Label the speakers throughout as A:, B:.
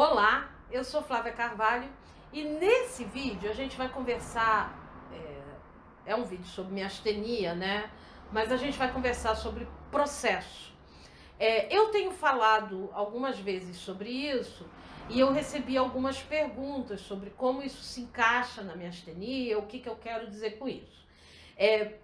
A: Olá, eu sou Flávia Carvalho e nesse vídeo a gente vai conversar, é um vídeo sobre miastenia, né? Mas a gente vai conversar sobre processo. Eu tenho falado algumas vezes sobre isso e eu recebi algumas perguntas sobre como isso se encaixa na miastenia, o que eu quero dizer com isso.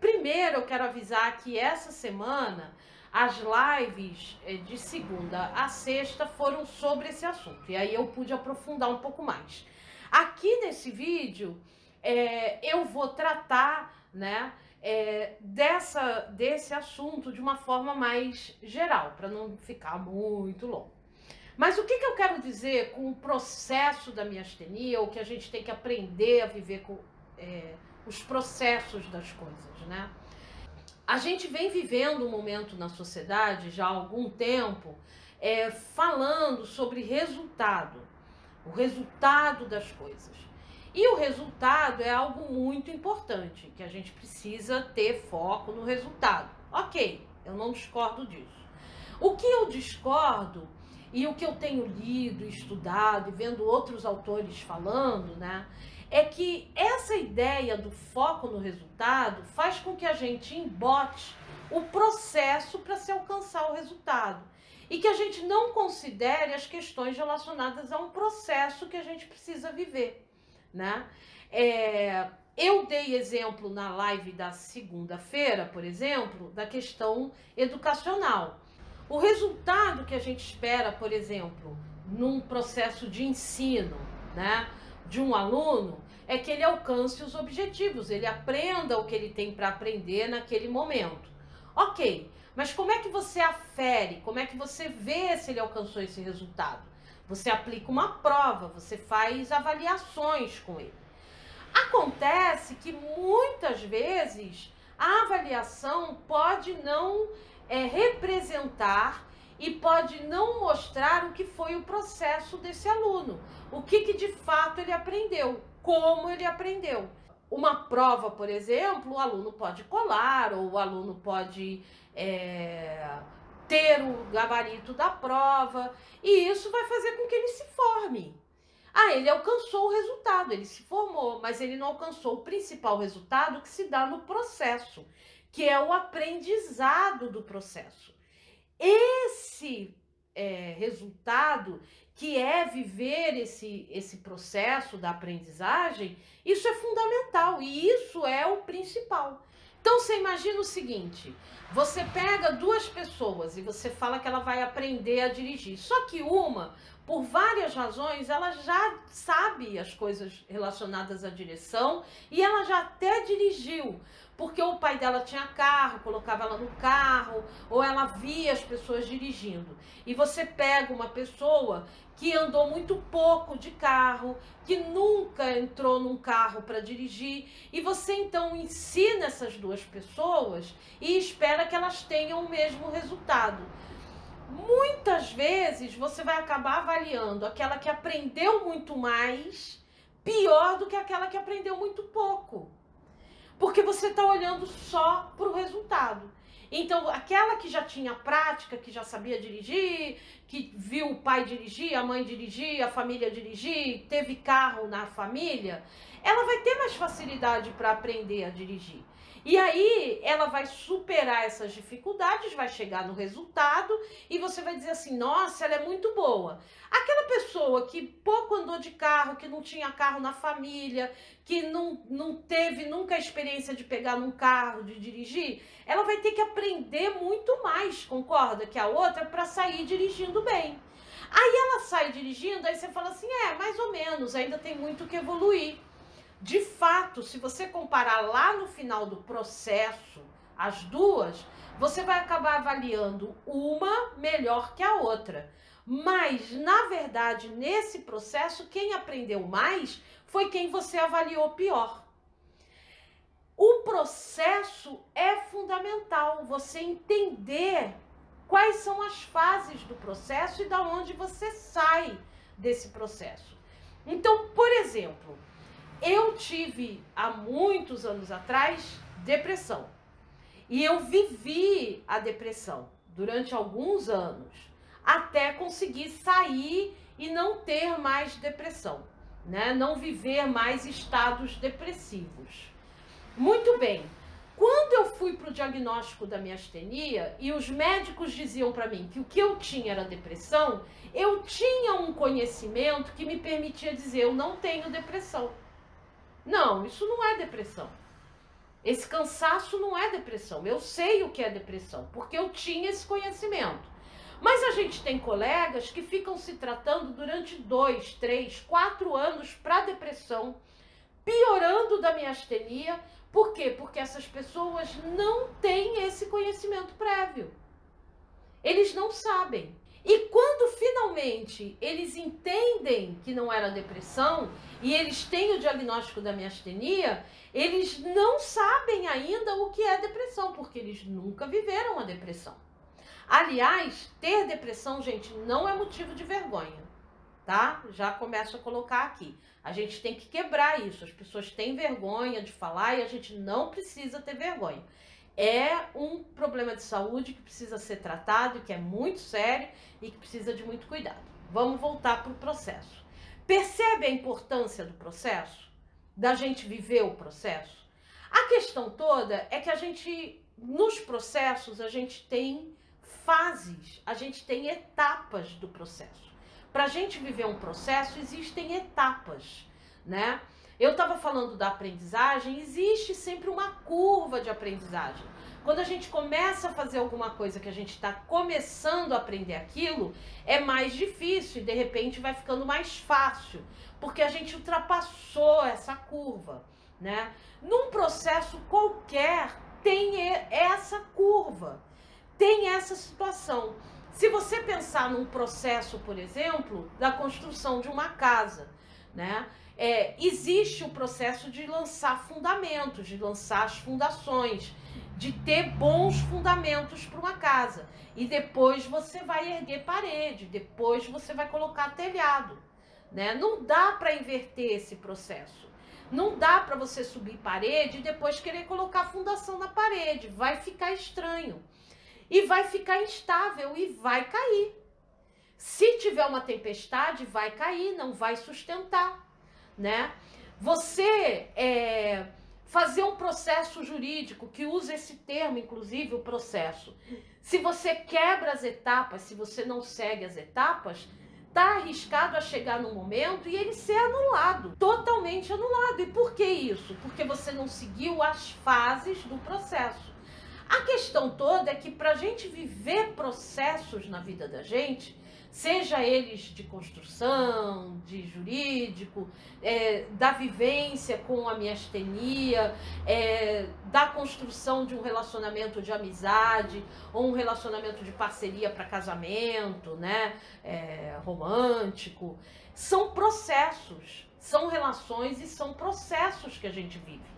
A: Primeiro eu quero avisar que essa semana as lives de segunda a sexta foram sobre esse assunto. E aí eu pude aprofundar um pouco mais. Aqui nesse vídeo eu vou tratar, né, desse assunto de uma forma mais geral, para não ficar muito longo. Mas o que eu quero dizer com o processo da miastenia, ou que a gente tem que aprender a viver com os processos das coisas, né? A gente vem vivendo um momento na sociedade já há algum tempo falando sobre resultado, o resultado das coisas. E o resultado é algo muito importante, que a gente precisa ter foco no resultado. Ok, eu não discordo disso. O que eu discordo, e o que eu tenho lido, estudado e vendo outros autores falando, né, é que essa ideia do foco no resultado faz com que a gente embote o processo para se alcançar o resultado. E que a gente não considere as questões relacionadas a um processo que a gente precisa viver, né? Eu dei exemplo na live da segunda-feira, por exemplo, da questão educacional. O resultado que a gente espera, por exemplo, num processo de ensino, né, de um aluno, é que ele alcance os objetivos, ele aprenda o que ele tem para aprender naquele momento. Ok, mas como é que você afere, como é que você vê se ele alcançou esse resultado? Você aplica uma prova, você faz avaliações com ele. Acontece que muitas vezes a avaliação pode não representar e pode não mostrar o que foi o processo desse aluno, o que de fato ele aprendeu, como ele aprendeu. Uma prova, por exemplo, o aluno pode colar, ou o aluno pode ter o gabarito da prova, e isso vai fazer com que ele se forme. Ele alcançou o resultado, ele se formou, mas ele não alcançou o principal resultado que se dá no processo, que é o aprendizado do processo. Esse resultado, que é viver esse processo da aprendizagem, isso é fundamental e isso é o principal. Então você imagina o seguinte, você pega duas pessoas e você fala que ela vai aprender a dirigir, só que uma, por várias razões, ela já sabe as coisas relacionadas à direção e ela já até dirigiu, porque o pai dela tinha carro, colocava ela no carro, ou ela via as pessoas dirigindo. E você pega uma pessoa que andou muito pouco de carro, que nunca entrou num carro para dirigir, e você então ensina essas duas pessoas e espera que elas tenham o mesmo resultado. Muitas vezes você vai acabar avaliando aquela que aprendeu muito mais pior do que aquela que aprendeu muito pouco. Porque você está olhando só para o resultado. Então, aquela que já tinha prática, que já sabia dirigir, que viu o pai dirigir, a mãe dirigir, a família dirigir, teve carro na família, ela vai ter mais facilidade para aprender a dirigir. E aí, ela vai superar essas dificuldades, vai chegar no resultado e você vai dizer assim, nossa, ela é muito boa. Aquela pessoa que pouco andou de carro, que não tinha carro na família, que não teve nunca a experiência de pegar num carro, de dirigir, ela vai ter que aprender muito mais, concorda, que a outra para sair dirigindo bem. Aí ela sai dirigindo, aí você fala assim, mais ou menos, ainda tem muito que evoluir. De fato, se você comparar lá no final do processo, as duas, você vai acabar avaliando uma melhor que a outra. Mas, na verdade, nesse processo, quem aprendeu mais foi quem você avaliou pior. O processo é fundamental, você entender quais são as fases do processo e da onde você sai desse processo. Então, por exemplo, eu tive, há muitos anos atrás, depressão. E eu vivi a depressão durante alguns anos, até conseguir sair e não ter mais depressão, né? Não viver mais estados depressivos. Muito bem. Quando eu fui para o diagnóstico da miastenia e os médicos diziam para mim que o que eu tinha era depressão, eu tinha um conhecimento que me permitia dizer, eu não tenho depressão. Não, isso não é depressão. Esse cansaço não é depressão. Eu sei o que é depressão, porque eu tinha esse conhecimento. Mas a gente tem colegas que ficam se tratando durante 2, 3, 4 anos para depressão, piorando da miastenia. Por quê? Porque essas pessoas não têm esse conhecimento prévio. Eles não sabem. E quando finalmente eles entendem que não era depressão e eles têm o diagnóstico da miastenia, eles não sabem ainda o que é depressão, porque eles nunca viveram a depressão. Aliás, ter depressão, gente, não é motivo de vergonha, tá? Já começo a colocar aqui. A gente tem que quebrar isso. As pessoas têm vergonha de falar e a gente não precisa ter vergonha. É um problema de saúde que precisa ser tratado, que é muito sério e que precisa de muito cuidado. Vamos voltar para o processo. Percebe a importância do processo? Da gente viver o processo? A questão toda é que a gente, nos processos, a gente tem fases, a gente tem etapas do processo. Para a gente viver um processo, existem etapas, né? Eu estava falando da aprendizagem, existe sempre uma curva de aprendizagem. Quando a gente começa a fazer alguma coisa que a gente está começando a aprender aquilo, é mais difícil e de repente vai ficando mais fácil, porque a gente ultrapassou essa curva, né? Num processo qualquer tem essa curva, tem essa situação. Se você pensar num processo, por exemplo, da construção de uma casa, né? Existe o processo de lançar fundamentos, de lançar as fundações, de ter bons fundamentos para uma casa. E depois você vai erguer parede, depois você vai colocar telhado, né? Não dá para inverter esse processo. Não dá para você subir parede e depois querer colocar fundação na parede. Vai ficar estranho. E vai ficar instável e vai cair. Se tiver uma tempestade, vai cair, não vai sustentar, né? Você fazer um processo jurídico, que usa esse termo, inclusive, o processo. Se você quebra as etapas, se você não segue as etapas, está arriscado a chegar num momento e ele ser anulado, totalmente anulado. E por que isso? Porque você não seguiu as fases do processo. A questão toda é que para a gente viver processos na vida da gente, seja eles de construção, de jurídico, da vivência com a miastenia, da construção de um relacionamento de amizade ou um relacionamento de parceria para casamento, né, romântico, são processos, são relações e são processos que a gente vive.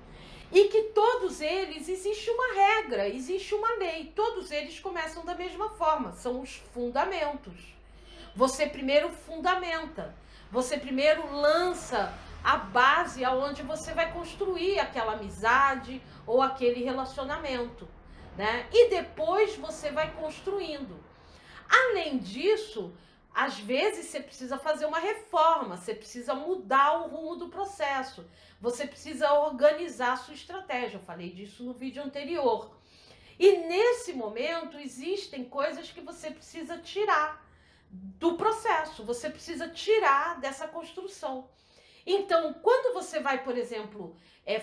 A: E que todos eles, existe uma regra, existe uma lei, todos eles começam da mesma forma, são os fundamentos. Você primeiro fundamenta, você primeiro lança a base aonde você vai construir aquela amizade ou aquele relacionamento, né? E depois você vai construindo. Além disso, às vezes você precisa fazer uma reforma, você precisa mudar o rumo do processo, você precisa organizar a sua estratégia. Eu falei disso no vídeo anterior. E nesse momento existem coisas que você precisa tirar do processo, você precisa tirar dessa construção. Então, quando você vai, por exemplo,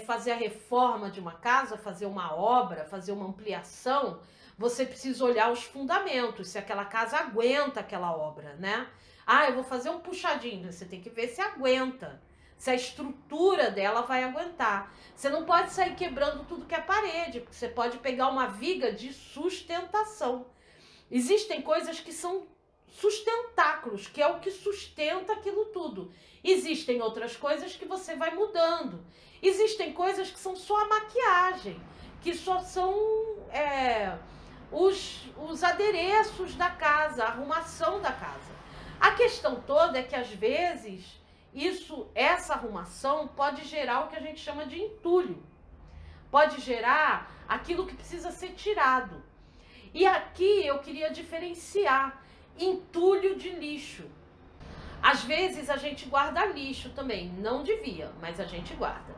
A: fazer a reforma de uma casa, fazer uma obra, fazer uma ampliação, você precisa olhar os fundamentos, se aquela casa aguenta aquela obra, né? Ah, eu vou fazer um puxadinho, você tem que ver se aguenta, se a estrutura dela vai aguentar. Você não pode sair quebrando tudo que é parede, porque você pode pegar uma viga de sustentação. Existem coisas que são sustentáculos, que é o que sustenta aquilo tudo. Existem outras coisas que você vai mudando. Existem coisas que são só a maquiagem, que só são os adereços da casa, a arrumação da casa. A questão toda é que às vezes essa arrumação pode gerar o que a gente chama de entulho. Pode gerar aquilo que precisa ser tirado. E aqui eu queria diferenciar entulho de lixo. Às vezes a gente guarda lixo também, não devia, mas a gente guarda.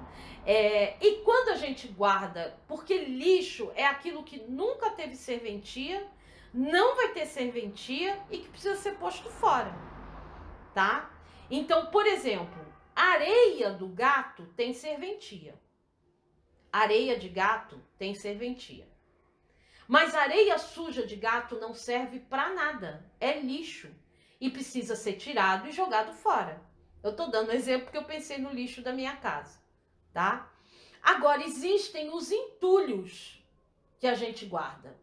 A: E quando a gente guarda, porque lixo é aquilo que nunca teve serventia, não vai ter serventia e que precisa ser posto fora, tá? Então, por exemplo, areia do gato tem serventia. Areia de gato tem serventia. Mas areia suja de gato não serve para nada, é lixo e precisa ser tirado e jogado fora. Eu tô dando exemplo porque eu pensei no lixo da minha casa, tá? Agora, existem os entulhos que a gente guarda.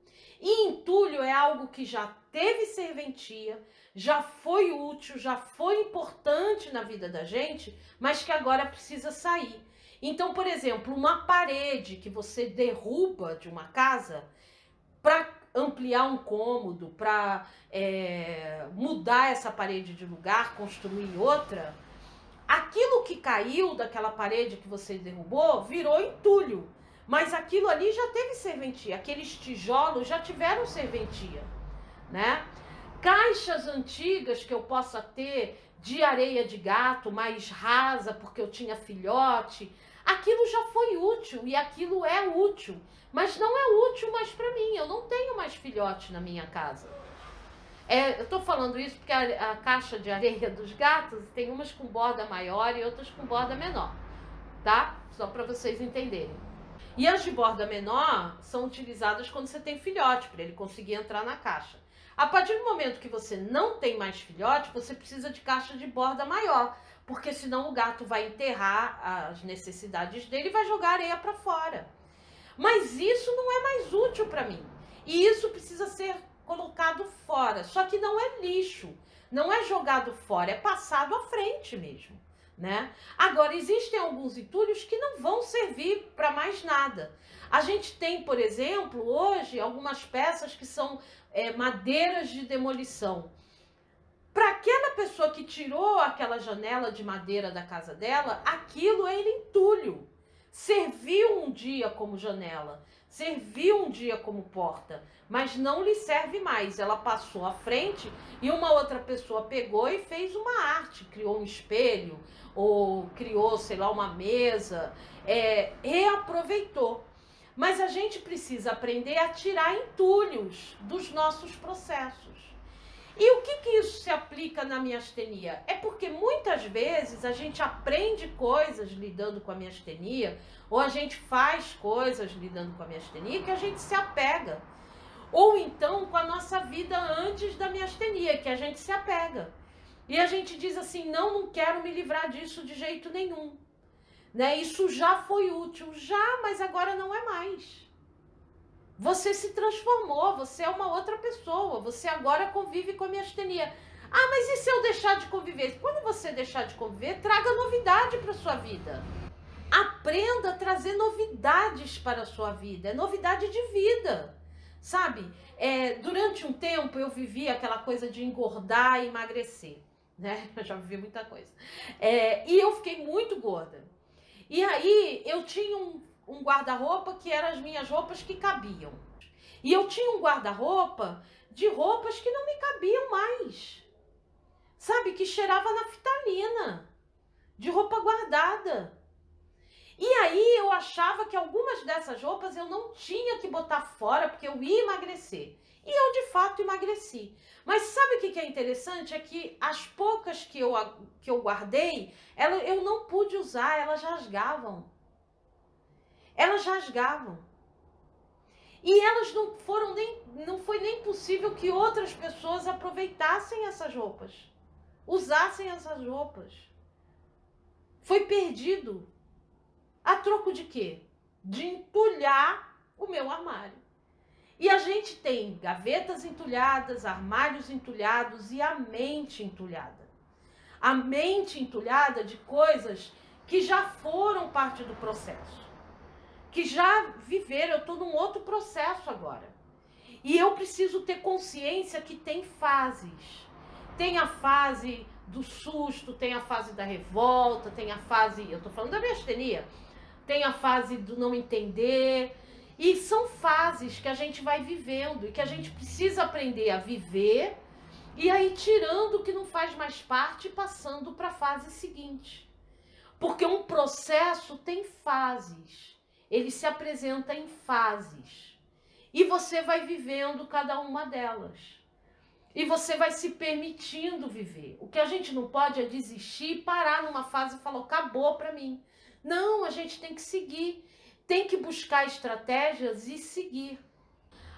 A: E entulho é algo que já teve serventia, já foi útil, já foi importante na vida da gente, mas que agora precisa sair. Então, por exemplo, uma parede que você derruba de uma casa para ampliar um cômodo, para mudar essa parede de lugar, construir outra, aquilo que caiu daquela parede que você derrubou virou entulho. Mas aquilo ali já teve serventia, aqueles tijolos já tiveram serventia, né? Caixas antigas que eu possa ter de areia de gato mais rasa porque eu tinha filhote, aquilo já foi útil e aquilo é útil, mas não é útil mais para mim, eu não tenho mais filhote na minha casa. Eu tô falando isso porque a caixa de areia dos gatos tem umas com borda maior e outras com borda menor, tá? Só para vocês entenderem. E as de borda menor são utilizadas quando você tem filhote, para ele conseguir entrar na caixa. A partir do momento que você não tem mais filhote, você precisa de caixa de borda maior, porque senão o gato vai enterrar as necessidades dele e vai jogar areia para fora. Mas isso não é mais útil para mim. E isso precisa ser colocado fora. Só que não é lixo, não é jogado fora, é passado à frente mesmo, né? Agora, existem alguns entulhos que não vão servir para mais nada. A gente tem, por exemplo, hoje, algumas peças que são madeiras de demolição. Para aquela pessoa que tirou aquela janela de madeira da casa dela, aquilo era entulho. Serviu um dia como janela, serviu um dia como porta, mas não lhe serve mais. Ela passou à frente e uma outra pessoa pegou e fez uma arte, criou um espelho ou criou, sei lá, uma mesa, reaproveitou. Mas a gente precisa aprender a tirar entulhos dos nossos processos. E o que isso se aplica na miastenia? É porque muitas vezes a gente aprende coisas lidando com a miastenia, ou a gente faz coisas lidando com a miastenia que a gente se apega. Ou então com a nossa vida antes da miastenia, que a gente se apega. E a gente diz assim, não quero me livrar disso de jeito nenhum. Né? Isso já foi útil, mas agora não é mais. Você se transformou, você é uma outra pessoa, você agora convive com a miastenia. Ah, mas e se eu deixar de conviver? Quando você deixar de conviver, traga novidade para a sua vida. Aprenda a trazer novidades para a sua vida, é novidade de vida, sabe? Durante um tempo eu vivi aquela coisa de engordar e emagrecer, né? Eu já vivi muita coisa. E eu fiquei muito gorda. E aí eu tinha um guarda-roupa que eram as minhas roupas que cabiam. E eu tinha um guarda-roupa de roupas que não me cabiam mais. Sabe, que cheirava naftalina, de roupa guardada. E aí eu achava que algumas dessas roupas eu não tinha que botar fora porque eu ia emagrecer. E eu de fato emagreci. Mas sabe o que é interessante? É que as poucas que eu guardei, eu não pude usar, elas rasgavam. Elas rasgavam. E elas não foi nem possível que outras pessoas aproveitassem essas roupas, usassem essas roupas. Foi perdido. A troco de quê? De entulhar o meu armário. E a gente tem gavetas entulhadas, armários entulhados e a mente entulhada. A mente entulhada de coisas que já foram parte do processo, que já viveram. Eu estou num outro processo agora. E eu preciso ter consciência que tem fases. Tem a fase do susto, tem a fase da revolta, tem a fase, eu estou falando da miastenia, tem a fase do não entender. E são fases que a gente vai vivendo e que a gente precisa aprender a viver E aí tirando o que não faz mais parte e passando para a fase seguinte. Porque um processo tem fases, ele se apresenta em fases. E você vai vivendo cada uma delas. E você vai se permitindo viver. O que a gente não pode é desistir e parar numa fase e falar, acabou para mim. Não, a gente tem que seguir, tem que buscar estratégias e seguir.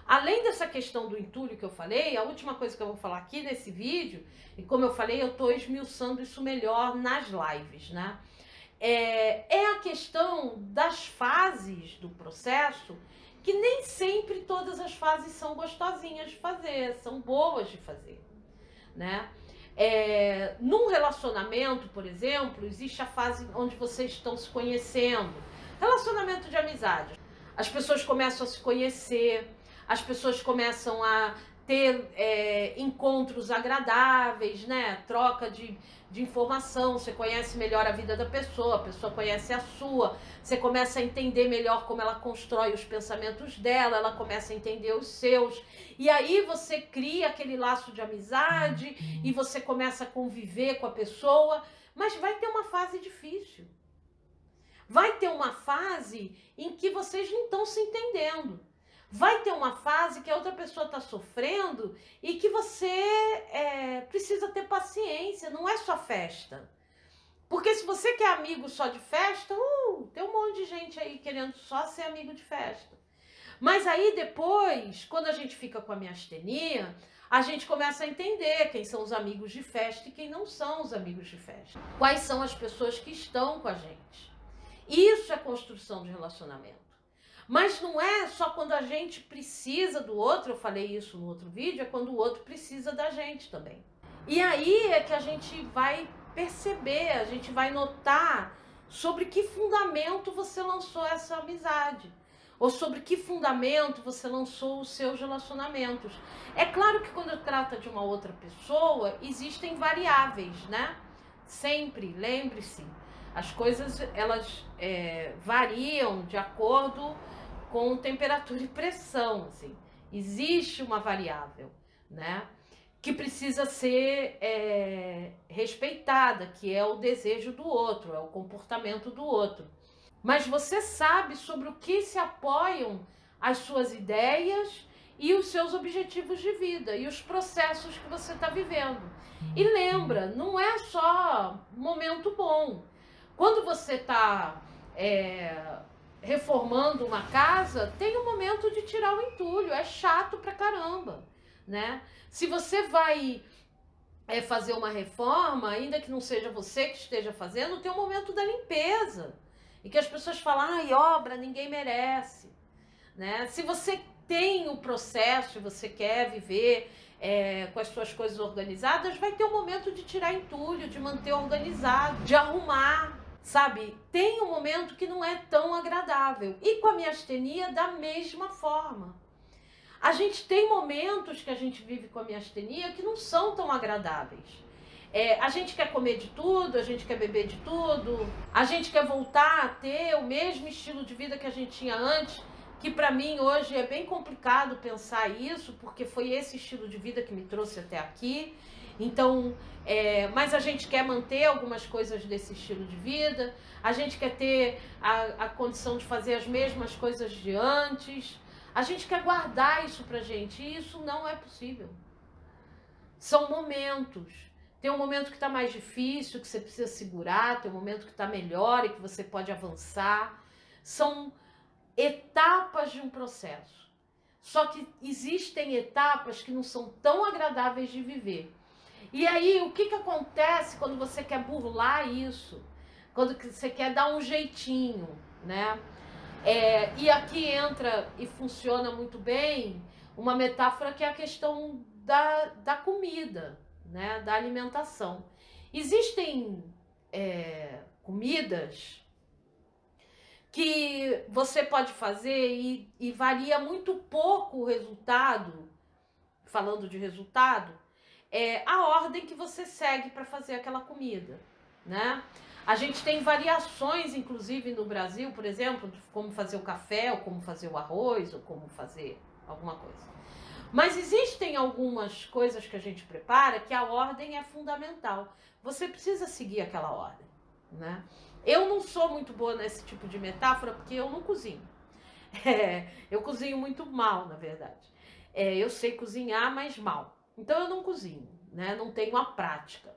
A: Além dessa questão do entulho que eu falei, a última coisa que eu vou falar aqui nesse vídeo, e como eu falei, eu estou esmiuçando isso melhor nas lives, né? É a questão das fases do processo, que nem sempre todas as fases são gostosinhas de fazer, são boas de fazer, né? Num relacionamento, por exemplo, existe a fase onde vocês estão se conhecendo, relacionamento de amizade. As pessoas começam a se conhecer, as pessoas começam a ter encontros agradáveis, né? Troca de informação, você conhece melhor a vida da pessoa, a pessoa conhece a sua, você começa a entender melhor como ela constrói os pensamentos dela, ela começa a entender os seus, e aí você cria aquele laço de amizade e você começa a conviver com a pessoa, mas vai ter uma fase difícil. Vai ter uma fase em que vocês não estão se entendendo. Vai ter uma fase que a outra pessoa está sofrendo e que você precisa ter paciência, não é só festa. Porque se você quer amigo só de festa, tem um monte de gente aí querendo só ser amigo de festa. Mas aí depois, quando a gente fica com a miastenia, a gente começa a entender quem são os amigos de festa e quem não são os amigos de festa. Quais são as pessoas que estão com a gente. Isso é construção de relacionamento. Mas não é só quando a gente precisa do outro, eu falei isso no outro vídeo, é quando o outro precisa da gente também. E aí é que a gente vai perceber, a gente vai notar sobre que fundamento você lançou essa amizade. Ou sobre que fundamento você lançou os seus relacionamentos. É claro que quando trata de uma outra pessoa, existem variáveis, né? Sempre, lembre-se, as coisas elas variam de acordo com temperatura e pressão, assim. Existe uma variável, né? Que precisa ser respeitada, que é o desejo do outro, é o comportamento do outro. Mas você sabe sobre o que se apoiam as suas ideias e os seus objetivos de vida e os processos que você está vivendo. E lembra, não é só momento bom. Quando você está reformando uma casa, tem um momento de tirar o entulho, é chato pra caramba, né? Se você vai fazer uma reforma, ainda que não seja você que esteja fazendo, tem um momento da limpeza, e que as pessoas falam, ai, obra, ninguém merece, né? Se você tem o processo e você quer viver com as suas coisas organizadas, vai ter um momento de tirar entulho, de manter organizado, de arrumar, sabe? Tem um momento que não é tão agradável. E com a miastenia, da mesma forma. A gente tem momentos que a gente vive com a miastenia que não são tão agradáveis. A gente quer comer de tudo, a gente quer beber de tudo, a gente quer voltar a ter o mesmo estilo de vida que a gente tinha antes, que para mim hoje é bem complicado pensar isso, porque foi esse estilo de vida que me trouxe até aqui. Então, mas a gente quer manter algumas coisas desse estilo de vida, a gente quer ter a condição de fazer as mesmas coisas de antes, a gente quer guardar isso pra gente, e isso não é possível. São momentos. Tem um momento que está mais difícil, que você precisa segurar, tem um momento que está melhor e que você pode avançar. São etapas de um processo. Só que existem etapas que não são tão agradáveis de viver. E aí, o que acontece quando você quer burlar isso? Quando você quer dar um jeitinho, né? E aqui entra e funciona muito bem uma metáfora que é a questão da comida, né? Da alimentação. Existem comidas que você pode fazer e varia muito pouco o resultado, falando de resultado, a ordem que você segue para fazer aquela comida, né? A gente tem variações, inclusive no Brasil, por exemplo, de como fazer o café, ou como fazer o arroz, ou como fazer alguma coisa. Mas existem algumas coisas que a gente prepara que a ordem é fundamental. Você precisa seguir aquela ordem, né? Eu não sou muito boa nesse tipo de metáfora porque eu não cozinho. Eu cozinho muito mal, na verdade. Eu sei cozinhar, mas mal. Então eu não cozinho, né? Não tenho a prática.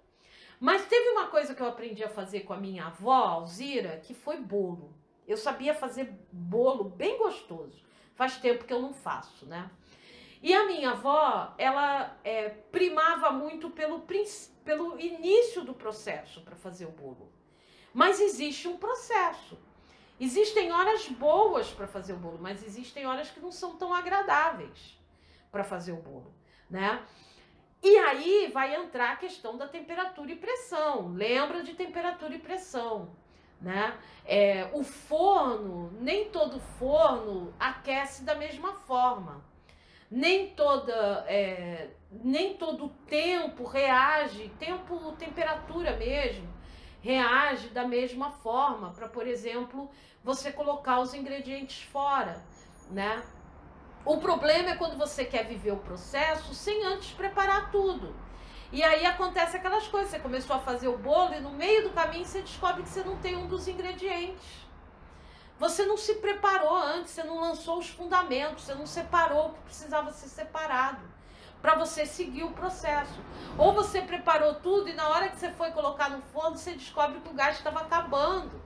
A: Mas teve uma coisa que eu aprendi a fazer com a minha avó, Alzira, que foi bolo. Eu sabia fazer bolo bem gostoso. Faz tempo que eu não faço, né? E a minha avó, ela primava muito pelo início do processo para fazer o bolo. Mas existe um processo. Existem horas boas para fazer o bolo, mas existem horas que não são tão agradáveis para fazer o bolo, né? E aí vai entrar a questão da temperatura e pressão. Lembra de temperatura e pressão, né? O forno, nem todo forno aquece da mesma forma. Nem todo tempo reage, temperatura mesmo, reage da mesma forma para, por exemplo, você colocar os ingredientes fora, né? O problema é quando você quer viver o processo sem antes preparar tudo. E aí acontece aquelas coisas, você começou a fazer o bolo e no meio do caminho você descobre que você não tem um dos ingredientes. Você não se preparou antes, você não lançou os fundamentos, você não separou o que precisava ser separado para você seguir o processo. Ou você preparou tudo e na hora que você foi colocar no forno, você descobre que o gás estava acabando.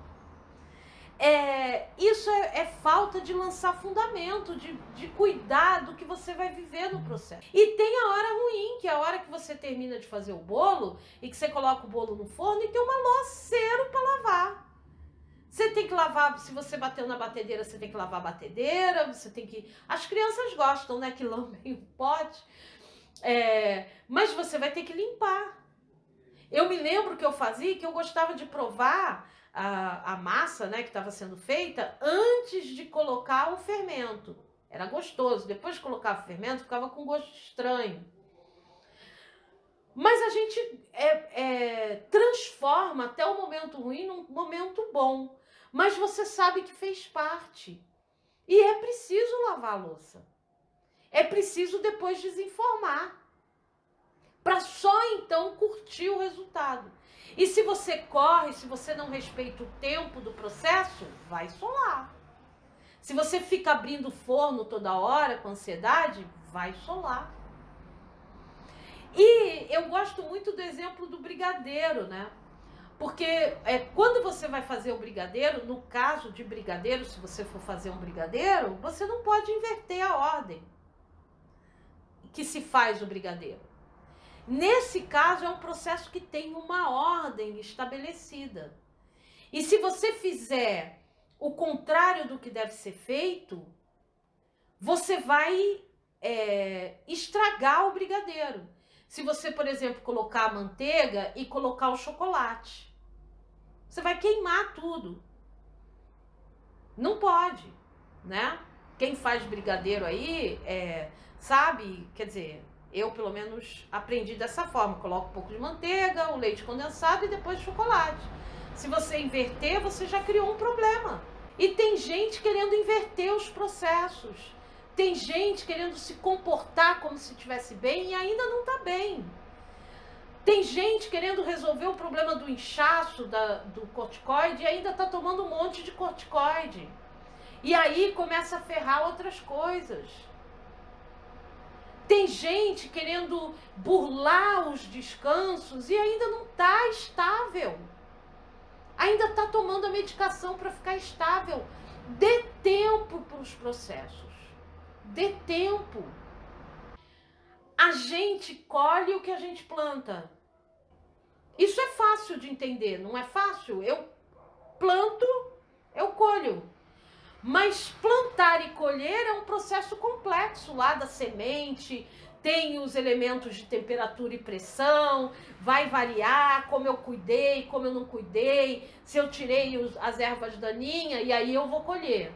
A: Isso é falta de lançar fundamento, de cuidar do que você vai viver no processo. E tem a hora ruim, que é a hora que você termina de fazer o bolo e que você coloca o bolo no forno e tem uma louceiro para lavar. Você tem que lavar, se você bateu na batedeira, você tem que lavar a batedeira, você tem que... As crianças gostam, né, que lambem o pote, mas você vai ter que limpar. Eu me lembro que eu fazia, que eu gostava de provar a massa, né, que estava sendo feita antes de colocar o fermento. Era gostoso. Depois de colocar o fermento, ficava com gosto estranho. Mas a gente transforma até o momento ruim num momento bom. Mas você sabe que fez parte. E é preciso lavar a louça. É preciso depois desenformar. Para só então curtir o resultado. E se você corre, se você não respeita o tempo do processo, vai solar. Se você fica abrindo o forno toda hora com ansiedade, vai solar. E eu gosto muito do exemplo do brigadeiro, né? Porque quando você vai fazer o brigadeiro, no caso de brigadeiro, se você for fazer um brigadeiro, você não pode inverter a ordem que se faz o brigadeiro. Nesse caso, é um processo que tem uma ordem estabelecida. E se você fizer o contrário do que deve ser feito, você vai estragar o brigadeiro. Se você, por exemplo, colocar a manteiga e colocar o chocolate, você vai queimar tudo. Não pode, né? Quem faz brigadeiro aí, sabe, quer dizer, eu pelo menos aprendi dessa forma. Coloco um pouco de manteiga, o leite condensado e depois chocolate. Se você inverter, você já criou um problema. E tem gente querendo inverter os processos. Tem gente querendo se comportar como se estivesse bem e ainda não está bem. Tem gente querendo resolver o problema do inchaço, do corticoide, e ainda está tomando um monte de corticoide. E aí começa a ferrar outras coisas. Tem gente querendo burlar os descansos e ainda não está estável. Ainda está tomando a medicação para ficar estável. Dê tempo para os processos. Dê tempo. A gente colhe o que a gente planta. Isso é fácil de entender, não é fácil? Eu planto, eu colho. Mas plantar e colher é um processo complexo lá da semente, tem os elementos de temperatura e pressão, vai variar como eu cuidei, como eu não cuidei, se eu tirei as ervas daninhas e aí eu vou colher.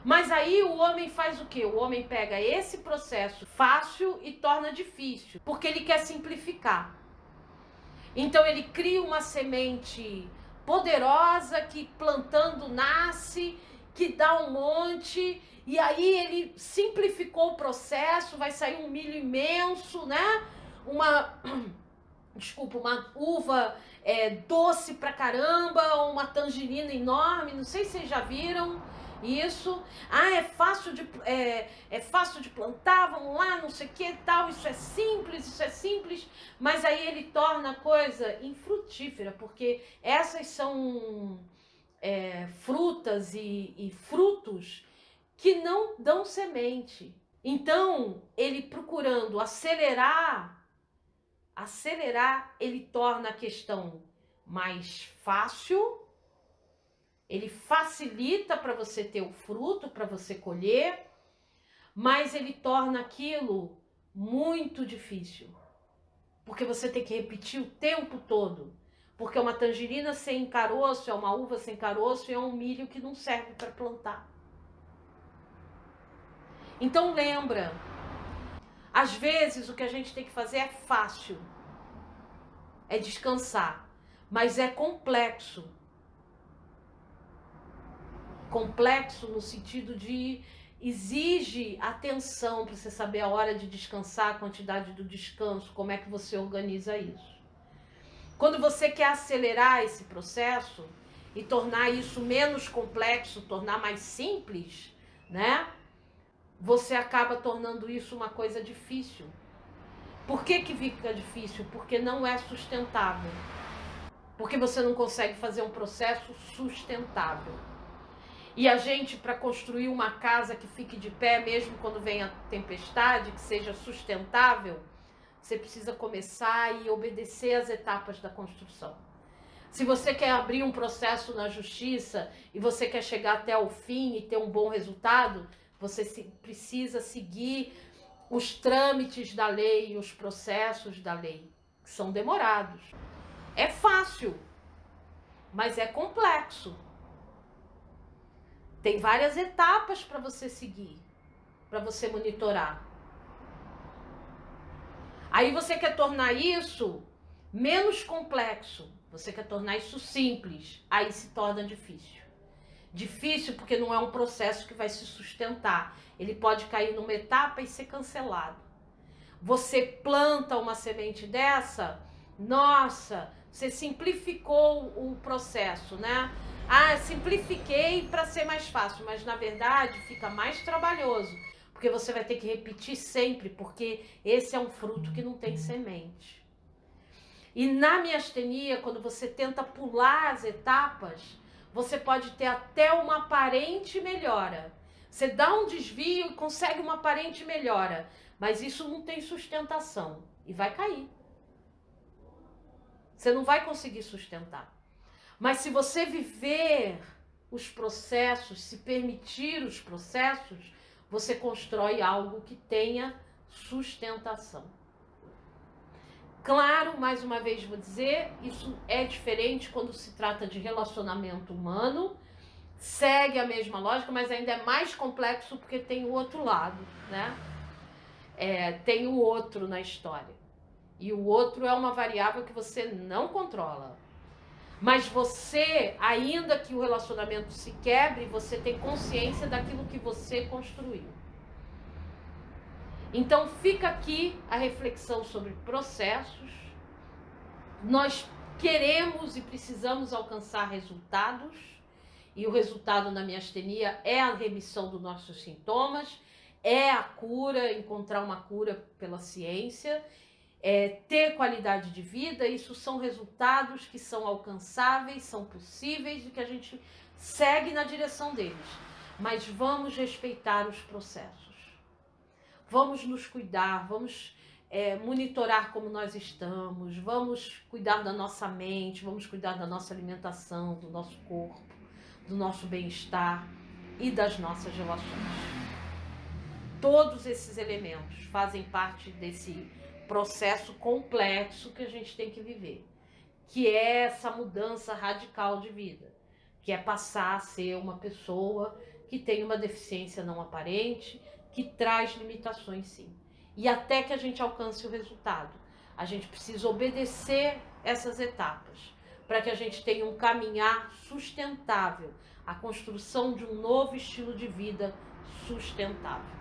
A: Mas aí o homem faz o quê? O homem pega esse processo fácil e torna difícil, porque ele quer simplificar. Então ele cria uma semente poderosa que plantando nasce que dá um monte, e aí ele simplificou o processo, vai sair um milho imenso, né? Desculpa, uma uva doce pra caramba, uma tangerina enorme, não sei se vocês já viram isso. Ah, é fácil de plantar, vamos lá, não sei o que tal, isso é simples, mas aí ele torna a coisa infrutífera, porque essas são frutas e frutos que não dão semente. Então, ele procurando acelerar, ele torna a questão mais fácil, ele facilita para você ter o fruto, para você colher, mas ele torna aquilo muito difícil, porque você tem que repetir o tempo todo, porque uma tangerina sem caroço, é uma uva sem caroço e é um milho que não serve para plantar. Então lembra, às vezes o que a gente tem que fazer é fácil, é descansar, mas é complexo. Complexo no sentido de exige atenção para você saber a hora de descansar, a quantidade do descanso, como é que você organiza isso. Quando você quer acelerar esse processo e tornar isso menos complexo, tornar mais simples, né? Você acaba tornando isso uma coisa difícil. Por que fica difícil? Porque não é sustentável. Porque você não consegue fazer um processo sustentável. E a gente, para construir uma casa que fique de pé, mesmo quando vem a tempestade, que seja sustentável, você precisa começar e obedecer às etapas da construção. Se você quer abrir um processo na justiça e você quer chegar até o fim e ter um bom resultado, você precisa seguir os trâmites da lei, os processos da lei, que são demorados. É fácil, mas é complexo. Tem várias etapas para você seguir, para você monitorar. Aí você quer tornar isso menos complexo, você quer tornar isso simples, aí se torna difícil. Difícil porque não é um processo que vai se sustentar. Ele pode cair numa etapa e ser cancelado. Você planta uma semente dessa, nossa, você simplificou o processo, né? Ah, simplifiquei para ser mais fácil, mas na verdade fica mais trabalhoso, porque você vai ter que repetir sempre, porque esse é um fruto que não tem semente. E na miastenia, quando você tenta pular as etapas, você pode ter até uma aparente melhora. Você dá um desvio e consegue uma aparente melhora, mas isso não tem sustentação e vai cair. Você não vai conseguir sustentar. Mas se você viver os processos, se permitir os processos, você constrói algo que tenha sustentação. Claro, mais uma vez vou dizer, isso é diferente quando se trata de relacionamento humano, segue a mesma lógica, mas ainda é mais complexo porque tem o outro lado, né? Tem o outro na história. E o outro é uma variável que você não controla. Mas você, ainda que o relacionamento se quebre, você tem consciência daquilo que você construiu. Então fica aqui a reflexão sobre processos. Nós queremos e precisamos alcançar resultados, e o resultado na miastenia é a remissão dos nossos sintomas, é a cura, encontrar uma cura pela ciência, ter qualidade de vida. Isso são resultados que são alcançáveis, são possíveis e que a gente segue na direção deles. Mas vamos respeitar os processos. Vamos nos cuidar, vamos monitorar como nós estamos, vamos cuidar da nossa mente, vamos cuidar da nossa alimentação, do nosso corpo, do nosso bem-estar e das nossas relações. Todos esses elementos fazem parte desse processo complexo que a gente tem que viver, que é essa mudança radical de vida, que é passar a ser uma pessoa que tem uma deficiência não aparente, que traz limitações sim. E até que a gente alcance o resultado, a gente precisa obedecer essas etapas, para que a gente tenha um caminhar sustentável, a construção de um novo estilo de vida sustentável.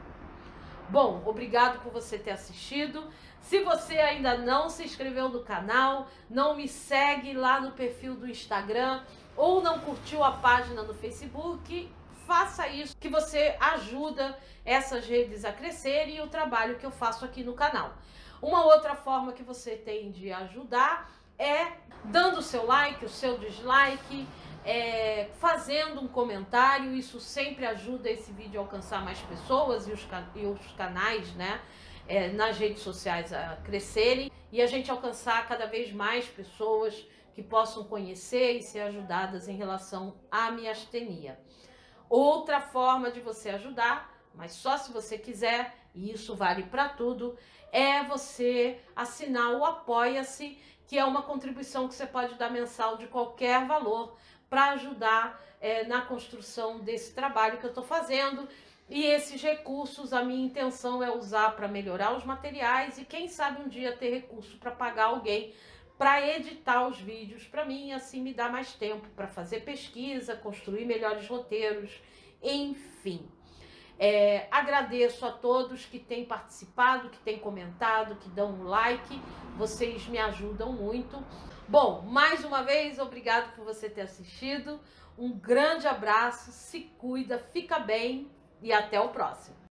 A: Bom, obrigado por você ter assistido. Se você ainda não se inscreveu no canal, não me segue lá no perfil do Instagram ou não curtiu a página no Facebook, faça isso, que você ajuda essas redes a crescerem e o trabalho que eu faço aqui no canal. Uma outra forma que você tem de ajudar é dando o seu like, o seu dislike, fazendo um comentário. Isso sempre ajuda esse vídeo a alcançar mais pessoas e os canais, né, nas redes sociais a crescerem e a gente alcançar cada vez mais pessoas que possam conhecer e ser ajudadas em relação à miastenia. Outra forma de você ajudar, mas só se você quiser, e isso vale para tudo, é você assinar o Apoia-se, que é uma contribuição que você pode dar mensal de qualquer valor para ajudar na construção desse trabalho que eu estou fazendo. E esses recursos, a minha intenção é usar para melhorar os materiais e quem sabe um dia ter recurso para pagar alguém para editar os vídeos para mim, assim me dá mais tempo para fazer pesquisa, construir melhores roteiros, enfim. Agradeço a todos que têm participado, que têm comentado, que dão um like, vocês me ajudam muito. Bom, mais uma vez, obrigado por você ter assistido, um grande abraço, se cuida, fica bem e até o próximo.